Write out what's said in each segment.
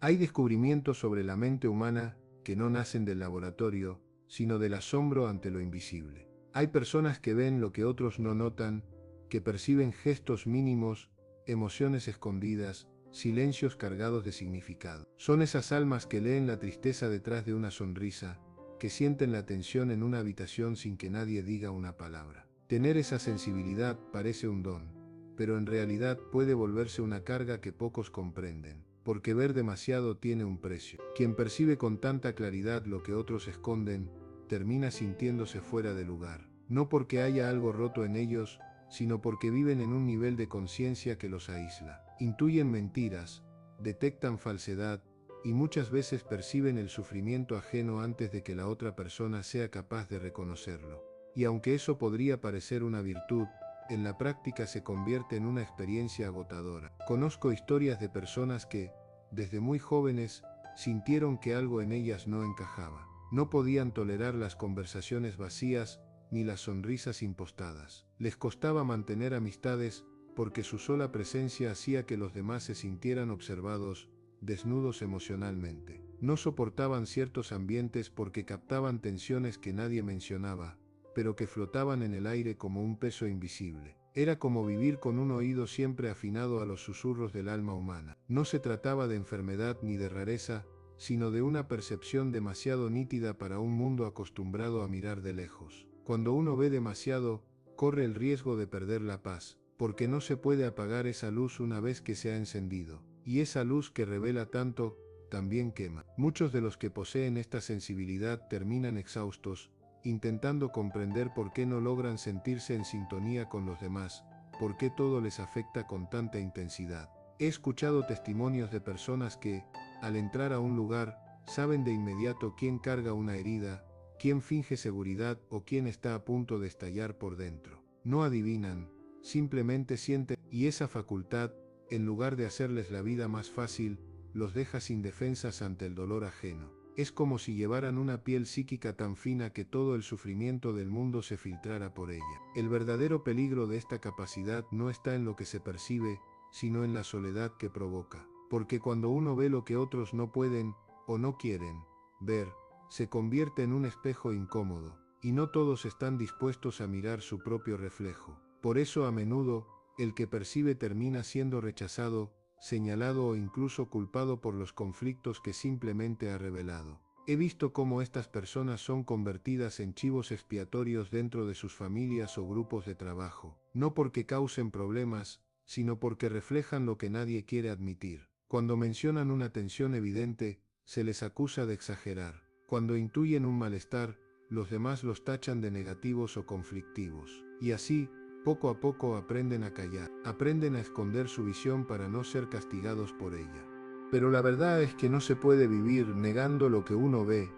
Hay descubrimientos sobre la mente humana que no nacen del laboratorio, sino del asombro ante lo invisible. Hay personas que ven lo que otros no notan, que perciben gestos mínimos, emociones escondidas, silencios cargados de significado. Son esas almas que leen la tristeza detrás de una sonrisa, que sienten la tensión en una habitación sin que nadie diga una palabra. Tener esa sensibilidad parece un don, pero en realidad puede volverse una carga que pocos comprenden, porque ver demasiado tiene un precio. Quien percibe con tanta claridad lo que otros esconden, termina sintiéndose fuera de lugar, no porque haya algo roto en ellos, sino porque viven en un nivel de conciencia que los aísla. Intuyen mentiras, detectan falsedad, y muchas veces perciben el sufrimiento ajeno antes de que la otra persona sea capaz de reconocerlo. Y aunque eso podría parecer una virtud, en la práctica se convierte en una experiencia agotadora. Conozco historias de personas que, desde muy jóvenes, sintieron que algo en ellas no encajaba. No podían tolerar las conversaciones vacías ni las sonrisas impostadas. Les costaba mantener amistades porque su sola presencia hacía que los demás se sintieran observados, desnudos emocionalmente. No soportaban ciertos ambientes porque captaban tensiones que nadie mencionaba, pero que flotaban en el aire como un peso invisible. Era como vivir con un oído siempre afinado a los susurros del alma humana. No se trataba de enfermedad ni de rareza, sino de una percepción demasiado nítida para un mundo acostumbrado a mirar de lejos. Cuando uno ve demasiado, corre el riesgo de perder la paz, porque no se puede apagar esa luz una vez que se ha encendido, y esa luz que revela tanto, también quema. Muchos de los que poseen esta sensibilidad terminan exhaustos, intentando comprender por qué no logran sentirse en sintonía con los demás, por qué todo les afecta con tanta intensidad. He escuchado testimonios de personas que, al entrar a un lugar, saben de inmediato quién carga una herida, quién finge seguridad o quién está a punto de estallar por dentro. No adivinan, simplemente sienten, y esa facultad, en lugar de hacerles la vida más fácil, los deja sin defensas ante el dolor ajeno. Es como si llevaran una piel psíquica tan fina que todo el sufrimiento del mundo se filtrara por ella. El verdadero peligro de esta capacidad no está en lo que se percibe, sino en la soledad que provoca. Porque cuando uno ve lo que otros no pueden, o no quieren, ver, se convierte en un espejo incómodo, y no todos están dispuestos a mirar su propio reflejo. Por eso a menudo, el que percibe termina siendo rechazado, señalado o incluso culpado por los conflictos que simplemente ha revelado. He visto cómo estas personas son convertidas en chivos expiatorios dentro de sus familias o grupos de trabajo, no porque causen problemas, sino porque reflejan lo que nadie quiere admitir. Cuando mencionan una tensión evidente, se les acusa de exagerar. Cuando intuyen un malestar, los demás los tachan de negativos o conflictivos. Y así, poco a poco aprenden a callar, aprenden a esconder su visión para no ser castigados por ella. Pero la verdad es que no se puede vivir negando lo que uno ve.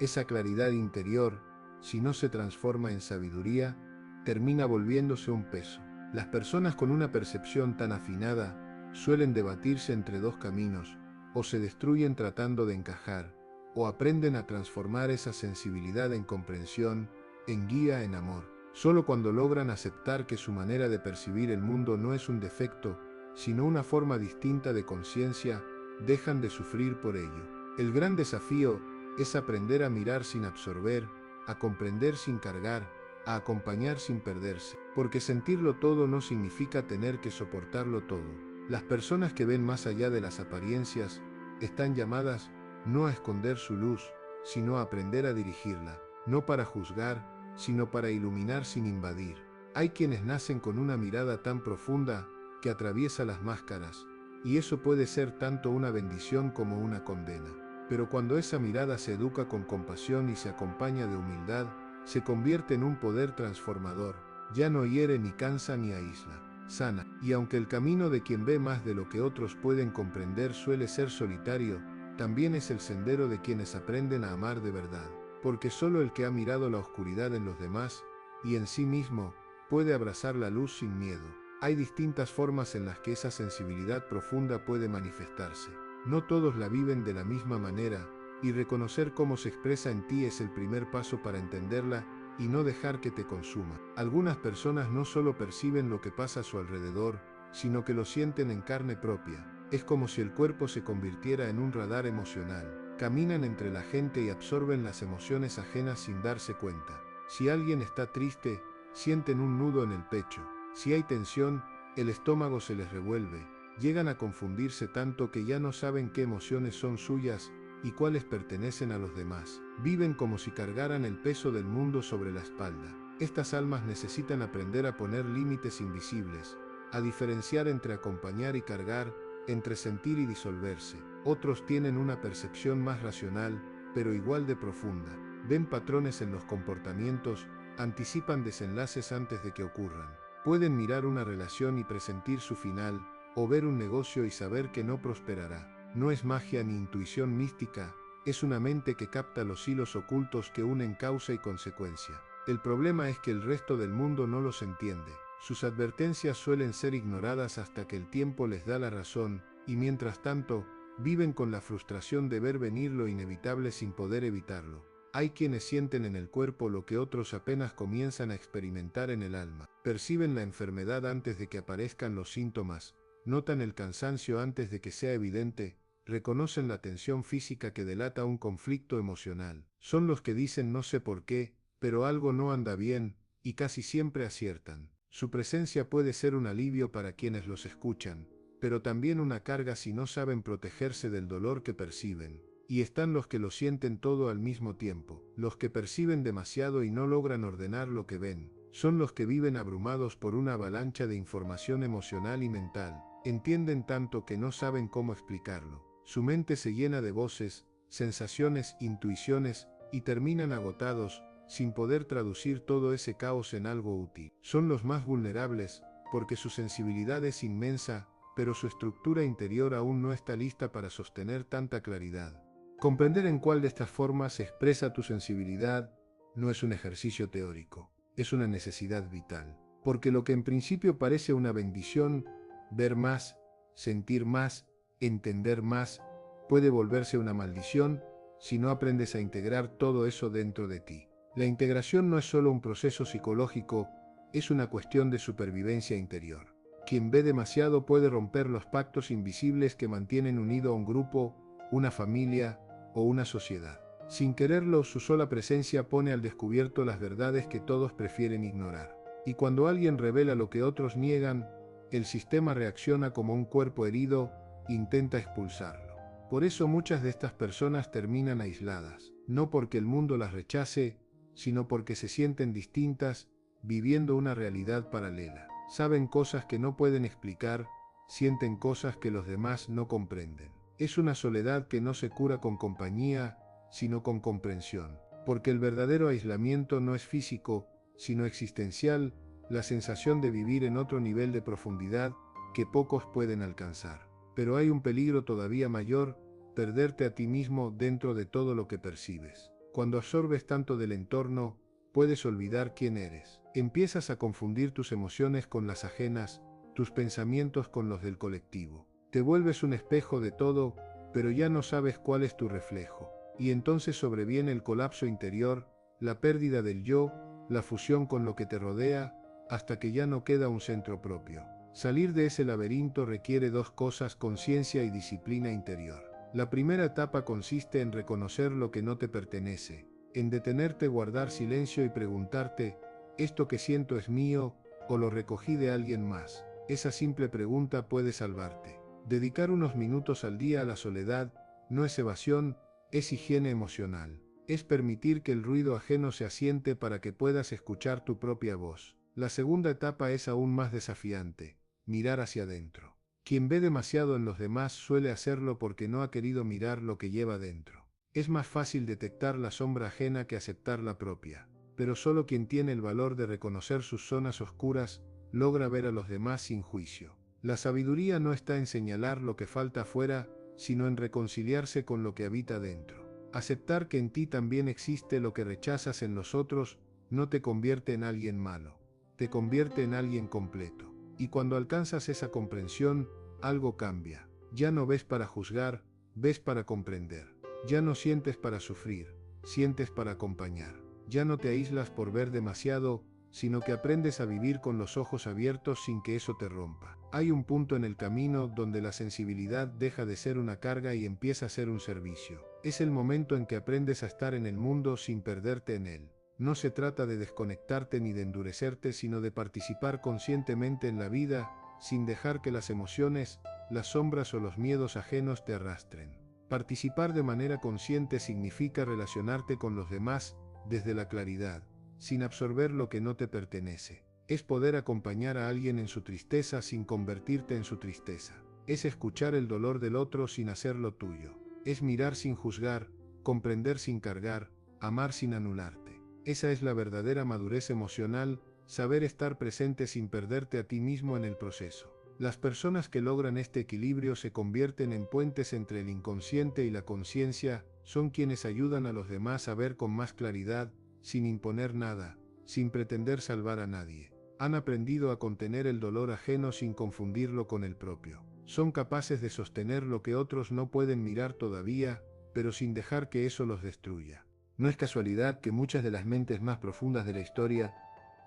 Esa claridad interior, si no se transforma en sabiduría, termina volviéndose un peso. Las personas con una percepción tan afinada suelen debatirse entre dos caminos, o se destruyen tratando de encajar, o aprenden a transformar esa sensibilidad en comprensión, en guía, en amor. Solo cuando logran aceptar que su manera de percibir el mundo no es un defecto, sino una forma distinta de conciencia, dejan de sufrir por ello. El gran desafío es aprender a mirar sin absorber, a comprender sin cargar, a acompañar sin perderse, porque sentirlo todo no significa tener que soportarlo todo. Las personas que ven más allá de las apariencias están llamadas no a esconder su luz, sino a aprender a dirigirla, no para juzgar, sino para iluminar sin invadir. Hay quienes nacen con una mirada tan profunda que atraviesa las máscaras, y eso puede ser tanto una bendición como una condena. Pero cuando esa mirada se educa con compasión y se acompaña de humildad, se convierte en un poder transformador. Ya no hiere ni cansa ni aísla, sana. Y aunque el camino de quien ve más de lo que otros pueden comprender suele ser solitario, también es el sendero de quienes aprenden a amar de verdad. Porque solo el que ha mirado la oscuridad en los demás, y en sí mismo, puede abrazar la luz sin miedo. Hay distintas formas en las que esa sensibilidad profunda puede manifestarse. No todos la viven de la misma manera, y reconocer cómo se expresa en ti es el primer paso para entenderla y no dejar que te consuma. Algunas personas no solo perciben lo que pasa a su alrededor, sino que lo sienten en carne propia. Es como si el cuerpo se convirtiera en un radar emocional. Caminan entre la gente y absorben las emociones ajenas sin darse cuenta. Si alguien está triste, sienten un nudo en el pecho. Si hay tensión, el estómago se les revuelve. Llegan a confundirse tanto que ya no saben qué emociones son suyas y cuáles pertenecen a los demás. Viven como si cargaran el peso del mundo sobre la espalda. Estas almas necesitan aprender a poner límites invisibles, a diferenciar entre acompañar y cargar, entre sentir y disolverse. Otros tienen una percepción más racional, pero igual de profunda. Ven patrones en los comportamientos, anticipan desenlaces antes de que ocurran. Pueden mirar una relación y presentir su final, o ver un negocio y saber que no prosperará. No es magia ni intuición mística, es una mente que capta los hilos ocultos que unen causa y consecuencia. El problema es que el resto del mundo no los entiende. Sus advertencias suelen ser ignoradas hasta que el tiempo les da la razón, y mientras tanto, viven con la frustración de ver venir lo inevitable sin poder evitarlo. Hay quienes sienten en el cuerpo lo que otros apenas comienzan a experimentar en el alma. Perciben la enfermedad antes de que aparezcan los síntomas, notan el cansancio antes de que sea evidente, reconocen la tensión física que delata un conflicto emocional. Son los que dicen no sé por qué, pero algo no anda bien, y casi siempre aciertan. Su presencia puede ser un alivio para quienes los escuchan, pero también una carga si no saben protegerse del dolor que perciben. Y están los que lo sienten todo al mismo tiempo, los que perciben demasiado y no logran ordenar lo que ven. Son los que viven abrumados por una avalancha de información emocional y mental. Entienden tanto que no saben cómo explicarlo. Su mente se llena de voces, sensaciones, intuiciones, y terminan agotados, sin poder traducir todo ese caos en algo útil. Son los más vulnerables, porque su sensibilidad es inmensa, pero su estructura interior aún no está lista para sostener tanta claridad. Comprender en cuál de estas formas se expresa tu sensibilidad no es un ejercicio teórico, es una necesidad vital. Porque lo que en principio parece una bendición, ver más, sentir más, entender más, puede volverse una maldición si no aprendes a integrar todo eso dentro de ti. La integración no es solo un proceso psicológico, es una cuestión de supervivencia interior. Quien ve demasiado puede romper los pactos invisibles que mantienen unido a un grupo, una familia o una sociedad. Sin quererlo, su sola presencia pone al descubierto las verdades que todos prefieren ignorar. Y cuando alguien revela lo que otros niegan, el sistema reacciona como un cuerpo herido, intenta expulsarlo. Por eso muchas de estas personas terminan aisladas, no porque el mundo las rechace, sino porque se sienten distintas, viviendo una realidad paralela. Saben cosas que no pueden explicar, sienten cosas que los demás no comprenden. Es una soledad que no se cura con compañía, sino con comprensión. Porque el verdadero aislamiento no es físico, sino existencial, la sensación de vivir en otro nivel de profundidad que pocos pueden alcanzar. Pero hay un peligro todavía mayor, perderte a ti mismo dentro de todo lo que percibes. Cuando absorbes tanto del entorno, puedes olvidar quién eres. Empiezas a confundir tus emociones con las ajenas, tus pensamientos con los del colectivo. Te vuelves un espejo de todo, pero ya no sabes cuál es tu reflejo. Y entonces sobreviene el colapso interior, la pérdida del yo, la fusión con lo que te rodea, hasta que ya no queda un centro propio. Salir de ese laberinto requiere dos cosas: conciencia y disciplina interior. La primera etapa consiste en reconocer lo que no te pertenece, en detenerte, guardar silencio y preguntarte, ¿esto que siento es mío o lo recogí de alguien más? Esa simple pregunta puede salvarte. Dedicar unos minutos al día a la soledad no es evasión, es higiene emocional. Es permitir que el ruido ajeno se asiente para que puedas escuchar tu propia voz. La segunda etapa es aún más desafiante: mirar hacia adentro. Quien ve demasiado en los demás suele hacerlo porque no ha querido mirar lo que lleva dentro. Es más fácil detectar la sombra ajena que aceptar la propia. Pero solo quien tiene el valor de reconocer sus zonas oscuras logra ver a los demás sin juicio. La sabiduría no está en señalar lo que falta afuera, sino en reconciliarse con lo que habita dentro. Aceptar que en ti también existe lo que rechazas en los otros no te convierte en alguien malo, te convierte en alguien completo. Y cuando alcanzas esa comprensión, algo cambia. Ya no ves para juzgar, ves para comprender. Ya no sientes para sufrir, sientes para acompañar. Ya no te aíslas por ver demasiado, sino que aprendes a vivir con los ojos abiertos sin que eso te rompa. Hay un punto en el camino donde la sensibilidad deja de ser una carga y empieza a ser un servicio. Es el momento en que aprendes a estar en el mundo sin perderte en él. No se trata de desconectarte ni de endurecerte, sino de participar conscientemente en la vida, sin dejar que las emociones, las sombras o los miedos ajenos te arrastren. Participar de manera consciente significa relacionarte con los demás desde la claridad, sin absorber lo que no te pertenece. Es poder acompañar a alguien en su tristeza sin convertirte en su tristeza. Es escuchar el dolor del otro sin hacerlo tuyo. Es mirar sin juzgar, comprender sin cargar, amar sin anularte. Esa es la verdadera madurez emocional, saber estar presente sin perderte a ti mismo en el proceso. Las personas que logran este equilibrio se convierten en puentes entre el inconsciente y la conciencia, son quienes ayudan a los demás a ver con más claridad, sin imponer nada, sin pretender salvar a nadie. Han aprendido a contener el dolor ajeno sin confundirlo con el propio. Son capaces de sostener lo que otros no pueden mirar todavía, pero sin dejar que eso los destruya. No es casualidad que muchas de las mentes más profundas de la historia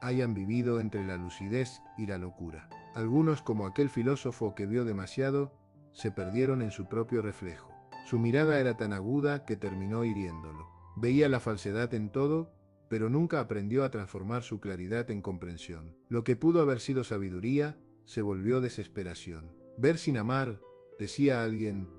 hayan vivido entre la lucidez y la locura. Algunos, como aquel filósofo que vio demasiado, se perdieron en su propio reflejo. Su mirada era tan aguda que terminó hiriéndolo. Veía la falsedad en todo, pero nunca aprendió a transformar su claridad en comprensión. Lo que pudo haber sido sabiduría, se volvió desesperación. Ver sin amar, decía alguien,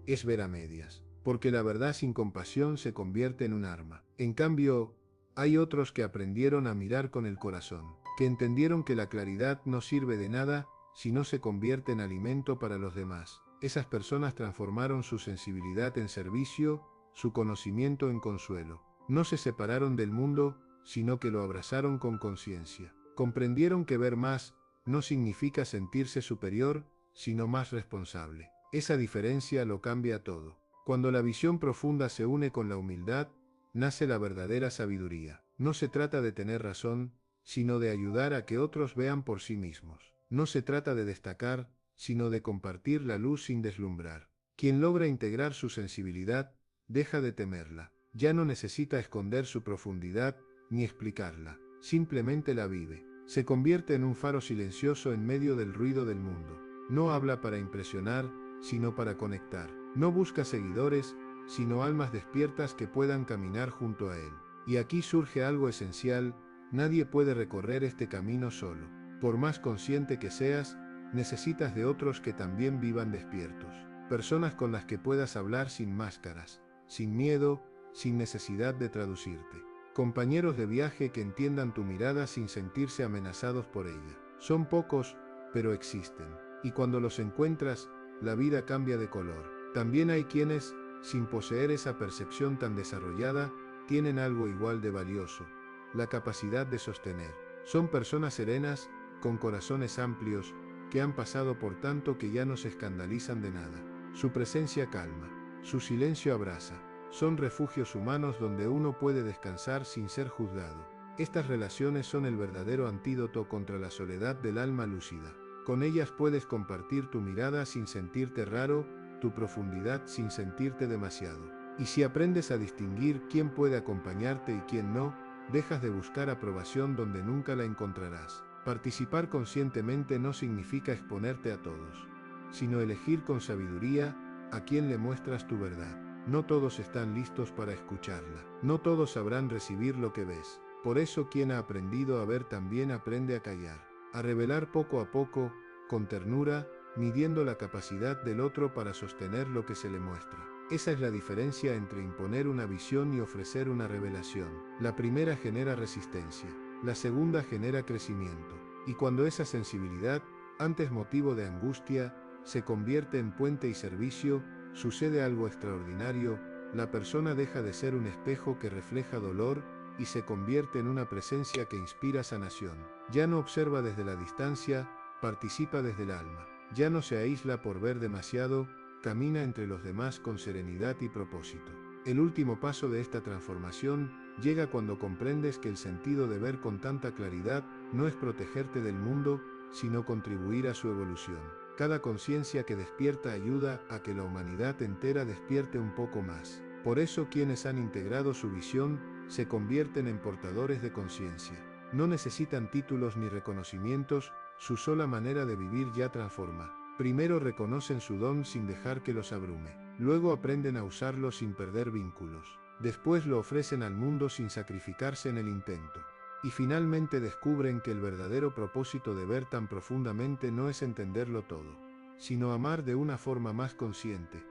es ver a medias, porque la verdad sin compasión se convierte en un arma. En cambio, hay otros que aprendieron a mirar con el corazón, que entendieron que la claridad no sirve de nada si no se convierte en alimento para los demás. Esas personas transformaron su sensibilidad en servicio, su conocimiento en consuelo. No se separaron del mundo, sino que lo abrazaron con conciencia. Comprendieron que ver más no significa sentirse superior, sino más responsable. Esa diferencia lo cambia todo. Cuando la visión profunda se une con la humildad, nace la verdadera sabiduría. No se trata de tener razón, sino de ayudar a que otros vean por sí mismos. No se trata de destacar, sino de compartir la luz sin deslumbrar. Quien logra integrar su sensibilidad, deja de temerla. Ya no necesita esconder su profundidad, ni explicarla. Simplemente la vive. Se convierte en un faro silencioso en medio del ruido del mundo. No habla para impresionar, sino para conectar. No busca seguidores, sino almas despiertas que puedan caminar junto a él. Y aquí surge algo esencial: nadie puede recorrer este camino solo. Por más consciente que seas, necesitas de otros que también vivan despiertos. Personas con las que puedas hablar sin máscaras, sin miedo, sin necesidad de traducirte. Compañeros de viaje que entiendan tu mirada sin sentirse amenazados por ella. Son pocos, pero existen. Y cuando los encuentras, la vida cambia de color. También hay quienes, sin poseer esa percepción tan desarrollada, tienen algo igual de valioso: la capacidad de sostener. Son personas serenas, con corazones amplios, que han pasado por tanto que ya no se escandalizan de nada. Su presencia calma, su silencio abraza. Son refugios humanos donde uno puede descansar sin ser juzgado. Estas relaciones son el verdadero antídoto contra la soledad del alma lúcida. Con ellas puedes compartir tu mirada sin sentirte raro, tu profundidad sin sentirte demasiado. Y si aprendes a distinguir quién puede acompañarte y quién no, dejas de buscar aprobación donde nunca la encontrarás. Participar conscientemente no significa exponerte a todos, sino elegir con sabiduría a quién le muestras tu verdad. No todos están listos para escucharla. No todos sabrán recibir lo que ves. Por eso quien ha aprendido a ver también aprende a callar, a revelar poco a poco, con ternura, midiendo la capacidad del otro para sostener lo que se le muestra. Esa es la diferencia entre imponer una visión y ofrecer una revelación. La primera genera resistencia, la segunda genera crecimiento. Y cuando esa sensibilidad, antes motivo de angustia, se convierte en puente y servicio, sucede algo extraordinario. La persona deja de ser un espejo que refleja dolor y se convierte en una presencia que inspira sanación. Ya no observa desde la distancia, participa desde el alma. Ya no se aísla por ver demasiado, camina entre los demás con serenidad y propósito. El último paso de esta transformación llega cuando comprendes que el sentido de ver con tanta claridad no es protegerte del mundo, sino contribuir a su evolución. Cada conciencia que despierta ayuda a que la humanidad entera despierte un poco más. Por eso quienes han integrado su visión se convierten en portadores de conciencia. No necesitan títulos ni reconocimientos, su sola manera de vivir ya transforma. Primero reconocen su don sin dejar que los abrume. Luego aprenden a usarlo sin perder vínculos. Después lo ofrecen al mundo sin sacrificarse en el intento. Y finalmente descubren que el verdadero propósito de ver tan profundamente no es entenderlo todo, sino amar de una forma más consciente.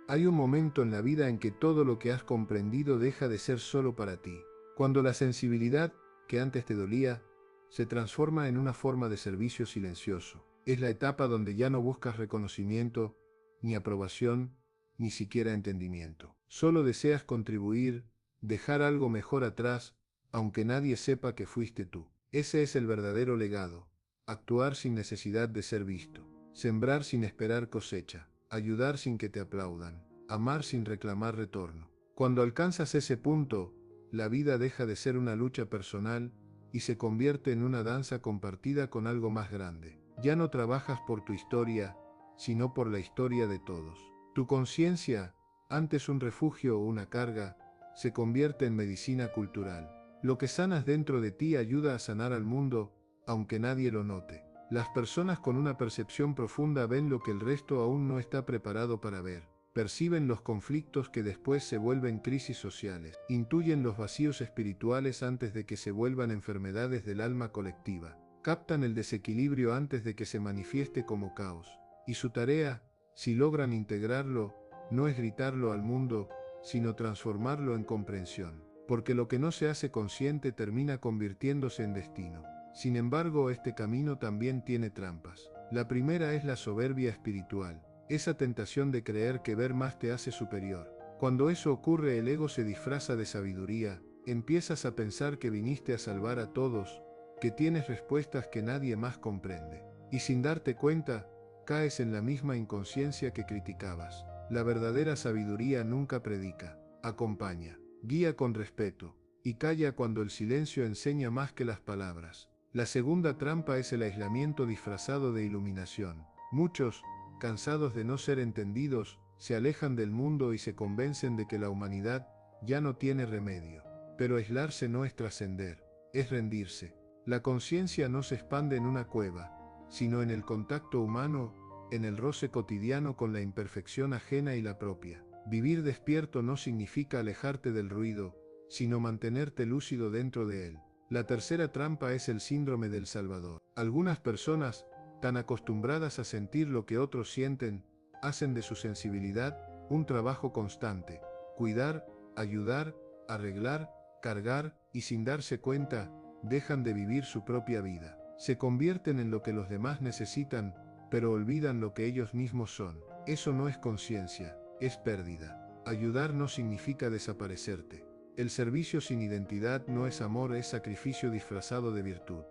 Hay un momento en la vida en que todo lo que has comprendido deja de ser solo para ti. Cuando la sensibilidad, que antes te dolía, se transforma en una forma de servicio silencioso. Es la etapa donde ya no buscas reconocimiento, ni aprobación, ni siquiera entendimiento. Solo deseas contribuir, dejar algo mejor atrás, aunque nadie sepa que fuiste tú. Ese es el verdadero legado. Actuar sin necesidad de ser visto. Sembrar sin esperar cosecha. Ayudar sin que te aplaudan. Amar sin reclamar retorno. Cuando alcanzas ese punto, la vida deja de ser una lucha personal y se convierte en una danza compartida con algo más grande. Ya no trabajas por tu historia, sino por la historia de todos. Tu conciencia, antes un refugio o una carga, se convierte en medicina cultural. Lo que sanas dentro de ti ayuda a sanar al mundo, aunque nadie lo note. Las personas con una percepción profunda ven lo que el resto aún no está preparado para ver. Perciben los conflictos que después se vuelven crisis sociales. Intuyen los vacíos espirituales antes de que se vuelvan enfermedades del alma colectiva. Captan el desequilibrio antes de que se manifieste como caos. Y su tarea, si logran integrarlo, no es gritarlo al mundo, sino transformarlo en comprensión. Porque lo que no se hace consciente termina convirtiéndose en destino. Sin embargo, este camino también tiene trampas. La primera es la soberbia espiritual, esa tentación de creer que ver más te hace superior. Cuando eso ocurre, el ego se disfraza de sabiduría, empiezas a pensar que viniste a salvar a todos, que tienes respuestas que nadie más comprende. Y sin darte cuenta, caes en la misma inconsciencia que criticabas. La verdadera sabiduría nunca predica, acompaña, guía con respeto, y calla cuando el silencio enseña más que las palabras. La segunda trampa es el aislamiento disfrazado de iluminación. Muchos, cansados de no ser entendidos, se alejan del mundo y se convencen de que la humanidad ya no tiene remedio. Pero aislarse no es trascender, es rendirse. La conciencia no se expande en una cueva, sino en el contacto humano, en el roce cotidiano con la imperfección ajena y la propia. Vivir despierto no significa alejarte del ruido, sino mantenerte lúcido dentro de él. La tercera trampa es el síndrome del Salvador. Algunas personas, tan acostumbradas a sentir lo que otros sienten, hacen de su sensibilidad un trabajo constante. Cuidar, ayudar, arreglar, cargar, y sin darse cuenta, dejan de vivir su propia vida. Se convierten en lo que los demás necesitan, pero olvidan lo que ellos mismos son. Eso no es conciencia, es pérdida. Ayudar no significa desaparecerte. El servicio sin identidad no es amor, es sacrificio disfrazado de virtud.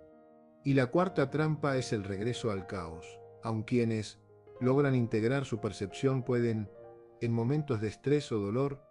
Y la cuarta trampa es el regreso al caos. Aun quienes logran integrar su percepción pueden, en momentos de estrés o dolor,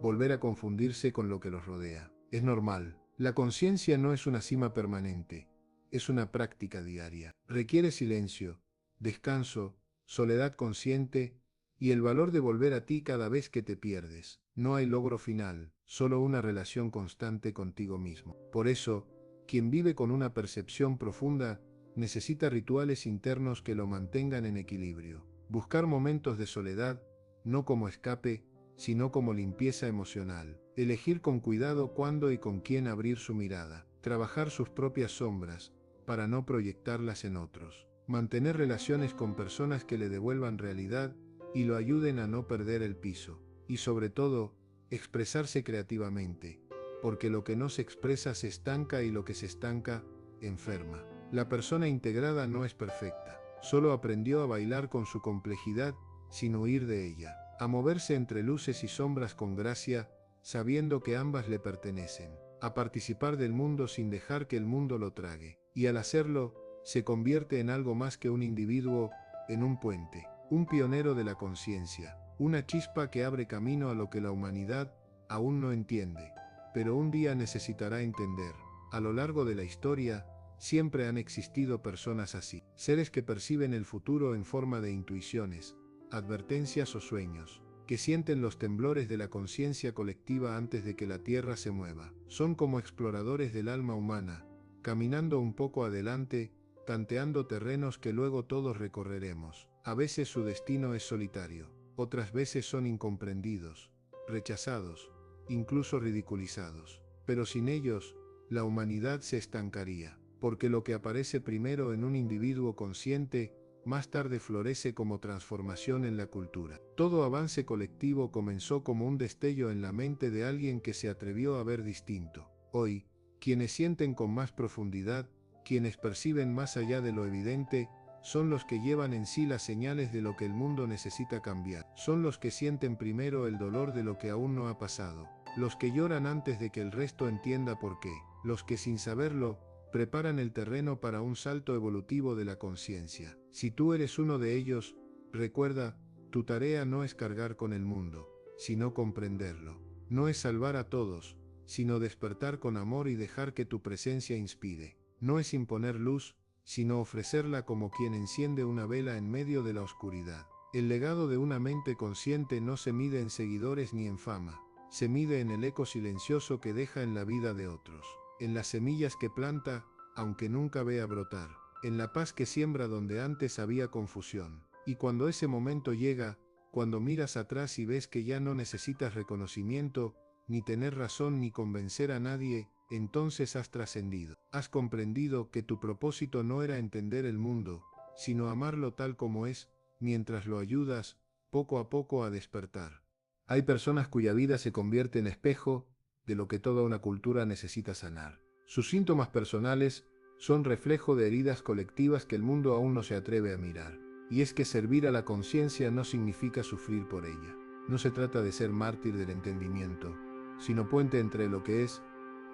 volver a confundirse con lo que los rodea. Es normal. La conciencia no es una cima permanente, es una práctica diaria. Requiere silencio, descanso, soledad consciente y el valor de volver a ti cada vez que te pierdes. No hay logro final, solo una relación constante contigo mismo. Por eso, quien vive con una percepción profunda necesita rituales internos que lo mantengan en equilibrio. Buscar momentos de soledad, no como escape, sino como limpieza emocional. Elegir con cuidado cuándo y con quién abrir su mirada. Trabajar sus propias sombras, para no proyectarlas en otros. Mantener relaciones con personas que le devuelvan realidad y lo ayuden a no perder el piso. Y sobre todo, expresarse creativamente, porque lo que no se expresa se estanca y lo que se estanca, enferma. La persona integrada no es perfecta, solo aprendió a bailar con su complejidad, sin huir de ella, a moverse entre luces y sombras con gracia, sabiendo que ambas le pertenecen, a participar del mundo sin dejar que el mundo lo trague, y al hacerlo, se convierte en algo más que un individuo, en un puente, un pionero de la conciencia, una chispa que abre camino a lo que la humanidad aún no entiende, pero un día necesitará entender. A lo largo de la historia, siempre han existido personas así, seres que perciben el futuro en forma de intuiciones, advertencias o sueños, que sienten los temblores de la conciencia colectiva antes de que la Tierra se mueva. Son como exploradores del alma humana, caminando un poco adelante, tanteando terrenos que luego todos recorreremos. A veces su destino es solitario, otras veces son incomprendidos, rechazados, incluso ridiculizados. Pero sin ellos, la humanidad se estancaría, porque lo que aparece primero en un individuo consciente, más tarde florece como transformación en la cultura. Todo avance colectivo comenzó como un destello en la mente de alguien que se atrevió a ver distinto. Hoy, quienes sienten con más profundidad, quienes perciben más allá de lo evidente, son los que llevan en sí las señales de lo que el mundo necesita cambiar. Son los que sienten primero el dolor de lo que aún no ha pasado, los que lloran antes de que el resto entienda por qué, los que sin saberlo, preparan el terreno para un salto evolutivo de la conciencia. Si tú eres uno de ellos, recuerda, tu tarea no es cargar con el mundo, sino comprenderlo. No es salvar a todos, sino despertar con amor y dejar que tu presencia inspire. No es imponer luz, sino ofrecerla como quien enciende una vela en medio de la oscuridad. El legado de una mente consciente no se mide en seguidores ni en fama, se mide en el eco silencioso que deja en la vida de otros, en las semillas que planta, aunque nunca vea brotar, en la paz que siembra donde antes había confusión. Y cuando ese momento llega, cuando miras atrás y ves que ya no necesitas reconocimiento, ni tener razón ni convencer a nadie, entonces has trascendido. Has comprendido que tu propósito no era entender el mundo, sino amarlo tal como es, mientras lo ayudas, poco a poco a despertar. Hay personas cuya vida se convierte en espejo de lo que toda una cultura necesita sanar. Sus síntomas personales son reflejo de heridas colectivas que el mundo aún no se atreve a mirar. Y es que servir a la conciencia no significa sufrir por ella. No se trata de ser mártir del entendimiento, sino puente entre lo que es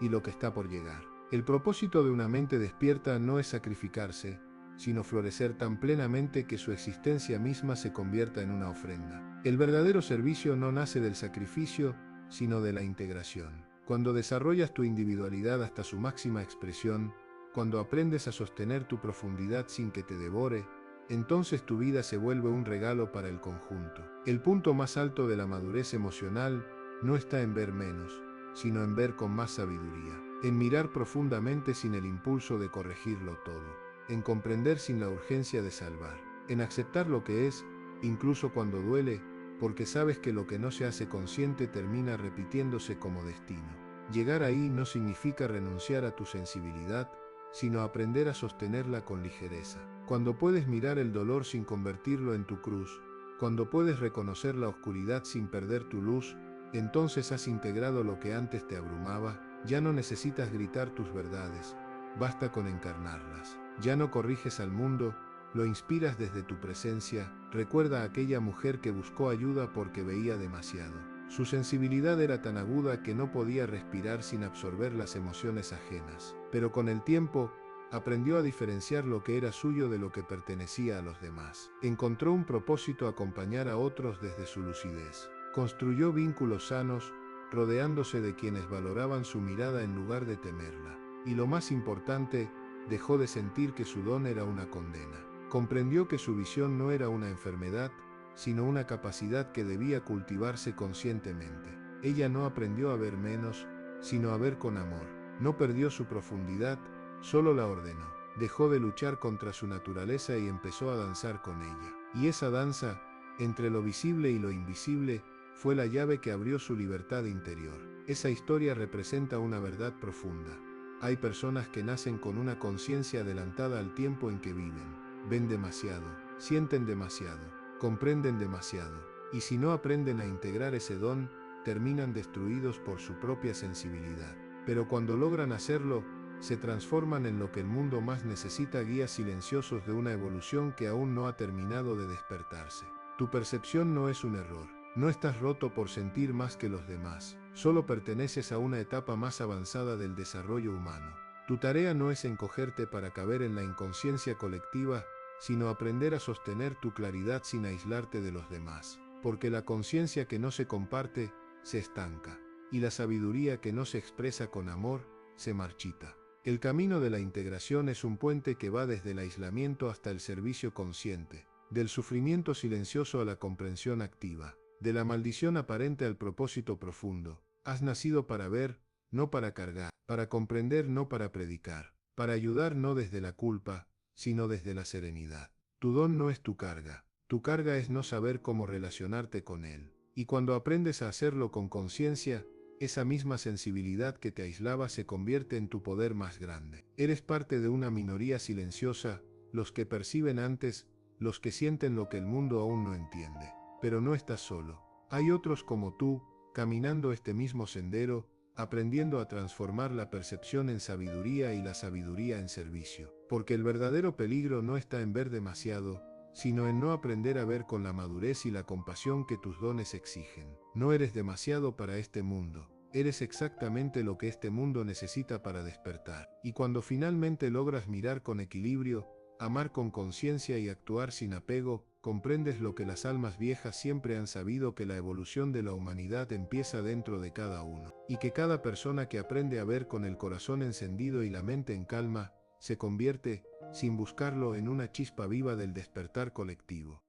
y lo que está por llegar. El propósito de una mente despierta no es sacrificarse, sino florecer tan plenamente que su existencia misma se convierta en una ofrenda. El verdadero servicio no nace del sacrificio, sino de la integración. Cuando desarrollas tu individualidad hasta su máxima expresión, cuando aprendes a sostener tu profundidad sin que te devore, entonces tu vida se vuelve un regalo para el conjunto. El punto más alto de la madurez emocional no está en ver menos, sino en ver con más sabiduría, en mirar profundamente sin el impulso de corregirlo todo, en comprender sin la urgencia de salvar, en aceptar lo que es, incluso cuando duele, porque sabes que lo que no se hace consciente termina repitiéndose como destino. Llegar ahí no significa renunciar a tu sensibilidad, sino aprender a sostenerla con ligereza. Cuando puedes mirar el dolor sin convertirlo en tu cruz, cuando puedes reconocer la oscuridad sin perder tu luz, entonces has integrado lo que antes te abrumaba. Ya no necesitas gritar tus verdades, basta con encarnarlas. Ya no corriges al mundo, lo inspiras desde tu presencia. Recuerda a aquella mujer que buscó ayuda porque veía demasiado. Su sensibilidad era tan aguda que no podía respirar sin absorber las emociones ajenas. Pero con el tiempo, aprendió a diferenciar lo que era suyo de lo que pertenecía a los demás. Encontró un propósito: acompañar a otros desde su lucidez. Construyó vínculos sanos, rodeándose de quienes valoraban su mirada en lugar de temerla. Y lo más importante, dejó de sentir que su don era una condena. Comprendió que su visión no era una enfermedad, sino una capacidad que debía cultivarse conscientemente. Ella no aprendió a ver menos, sino a ver con amor. No perdió su profundidad, solo la ordenó. Dejó de luchar contra su naturaleza y empezó a danzar con ella. Y esa danza, entre lo visible y lo invisible, fue la llave que abrió su libertad interior. Esa historia representa una verdad profunda. Hay personas que nacen con una conciencia adelantada al tiempo en que viven. Ven demasiado, sienten demasiado, comprenden demasiado, y si no aprenden a integrar ese don, terminan destruidos por su propia sensibilidad. Pero cuando logran hacerlo, se transforman en lo que el mundo más necesita: guías silenciosos de una evolución que aún no ha terminado de despertarse. Tu percepción no es un error. No estás roto por sentir más que los demás. Solo perteneces a una etapa más avanzada del desarrollo humano. Tu tarea no es encogerte para caber en la inconsciencia colectiva, sino aprender a sostener tu claridad sin aislarte de los demás. Porque la conciencia que no se comparte, se estanca. Y la sabiduría que no se expresa con amor, se marchita. El camino de la integración es un puente que va desde el aislamiento hasta el servicio consciente, del sufrimiento silencioso a la comprensión activa, de la maldición aparente al propósito profundo. Has nacido para ver, no para cargar, para comprender, no para predicar, para ayudar no desde la culpa, sino desde la serenidad. Tu don no es tu carga es no saber cómo relacionarte con él. Y cuando aprendes a hacerlo con conciencia, esa misma sensibilidad que te aislaba se convierte en tu poder más grande. Eres parte de una minoría silenciosa, los que perciben antes, los que sienten lo que el mundo aún no entiende. Pero no estás solo. Hay otros como tú, caminando este mismo sendero, aprendiendo a transformar la percepción en sabiduría y la sabiduría en servicio. Porque el verdadero peligro no está en ver demasiado, sino en no aprender a ver con la madurez y la compasión que tus dones exigen. No eres demasiado para este mundo. Eres exactamente lo que este mundo necesita para despertar. Y cuando finalmente logras mirar con equilibrio, amar con conciencia y actuar sin apego, comprendes lo que las almas viejas siempre han sabido, que la evolución de la humanidad empieza dentro de cada uno, y que cada persona que aprende a ver con el corazón encendido y la mente en calma, se convierte, sin buscarlo, en una chispa viva del despertar colectivo.